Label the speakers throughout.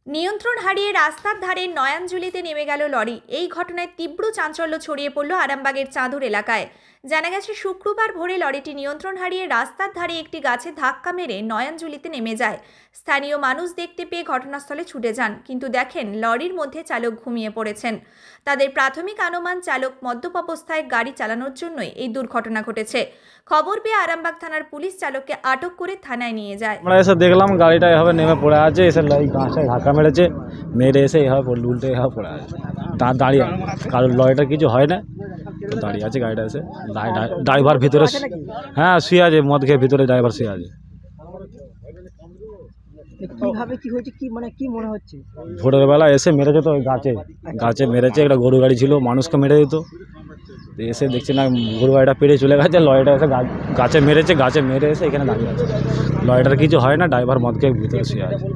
Speaker 1: নিয়ন্ত্রণ হারিয়ে রাস্তার ধারে নয়াঞ্জলিতে নেমে গেল লরি। এই ঘটনায় তীব্র চাঞ্চল্য ছড়িয়ে পড়ল আরামবাগের চাঁদুর এলাকায়। জানা গেছে শুক্রবার ভোরে লরিটি নিয়ন্ত্রণ হারিয়ে রাস্তার ধারে একটি গাছে ধাক্কা মেরে নয়াঞ্জলিতে নেমে যায়। স্থানীয় মানুষ দেখতে পেয়ে ঘটনাস্থলে ছুটে যান, কিন্তু দেখেন লরির মধ্যে চালক ঘুমিয়ে পড়েছেন। তাদের প্রাথমিক অনুমান চালক মদ্যপ অবস্থায় গাড়ি চালানোর জন্যই এই দুর্ঘটনা ঘটেছে। খবর পেয়ে আরামবাগ থানার পুলিশ চালককে আটক করে থানায় নিয়ে যায়।
Speaker 2: আমরা এসে দেখলাম গাড়িটা এভাবে নেমে পড়ে আছে, এসে গাছটায় ধাক্কা মেরেছে, মেরে এসে এভাবে উল্টে এভাবে পড়ে আছে। তার দাঁড়িয়ে কারোর লরিটা কিছু হয় না, দাঁড়িয়ে আছে গাড়িটা। এসে ড্রাইভার ভিতরে, হ্যাঁ শুয়ে আছে, মদ খেয়ে ভিতরে ড্রাইভার শুয়ে আছে।
Speaker 3: কিভাবে কি হয়েছে, কি মানে কি মনে হচ্ছে?
Speaker 2: ভোরের বেলা এসে মেরেছে তো, ওই গাছে মেরেছে। একটা গরু গাড়ি ছিল, মানুষকে মেরে দিত। এসে দেখছি না গরু গাড়িটা পেরিয়ে চলে গেছে, লরিটা এসে গাছে মেরেছে, গাছে মেরে এসে এখানে দাঁড়িয়ে আছে। লরিটার কিছু হয় না, ড্রাইভার মদ খেয়ে ভিতরে শুয়ে আছে।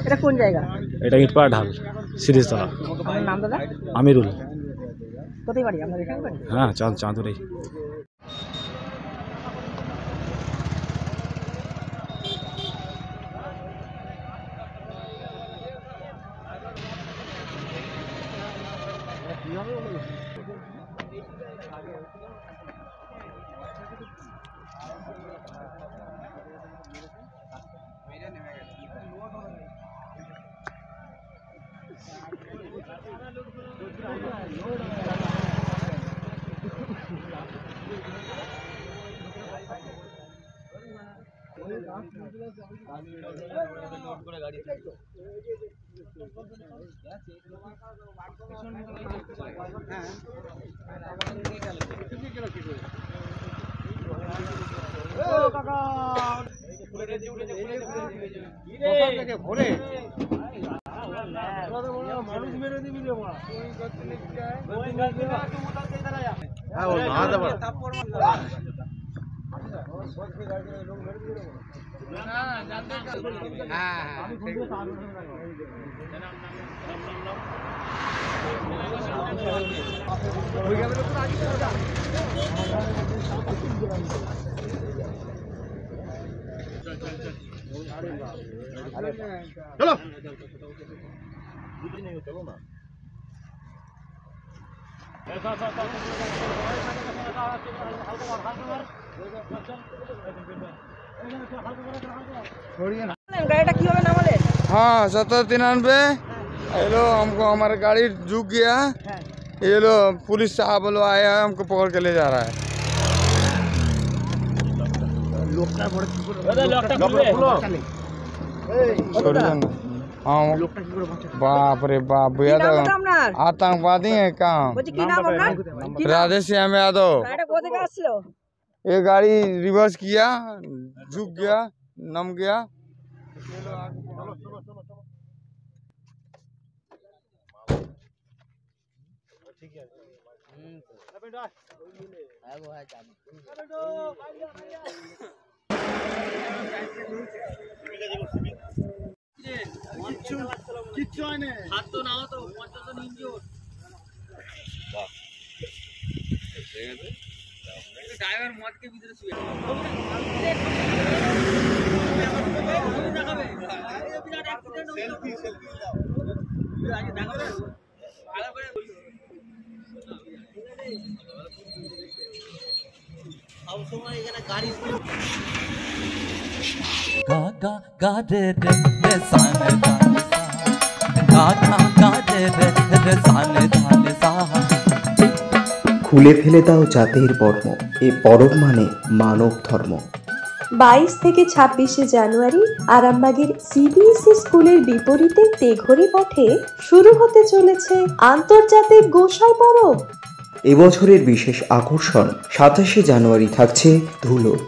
Speaker 3: এটা কোন জায়গা?
Speaker 2: এটা ইটপাড়া ঢাল, সিরিজতলা।
Speaker 3: আপনার নাম দাদা?
Speaker 2: আমিরুল।
Speaker 3: কোথায় বাড়ি আপনার? এখানে বাড়ি?
Speaker 2: হ্যাঁ, চাঁদুরেই।
Speaker 4: चलो
Speaker 3: গাড়িটা কিভাবে নামালে?
Speaker 4: हाँ 7093 ये लो हमको हमारा गाड़ी झुक गया। ये लो पुलिस साहब लोग आया है, हमको पकड़ के ले जा रहा है। हाँ बाप रे बाप, भैया तो आतंकवादी है काम। राधे श्याम यादव। ये गाड़ी रिवर्स किया, झुक गया, नम गया।
Speaker 3: ড্রাইভার মদ কে ভিতরে শুয়ে
Speaker 5: খুলে ফেলে দাও জাতির বর্ম, এ পরব মানে মানব ধর্ম।
Speaker 6: 22 থেকে 26 জানুয়ারি আরামবাগের সিবিএসই স্কুলের বিপরীতে তেঘরি মাঠে শুরু হতে চলেছে আন্তর্জাতিক গোসাই পরব।
Speaker 5: এবছরের বিশেষ আকর্ষণ 27 জানুয়ারি থাকছে ধুলোট।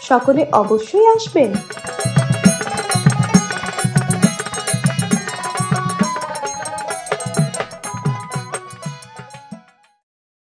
Speaker 6: সকলে অবশ্যই আসবেন।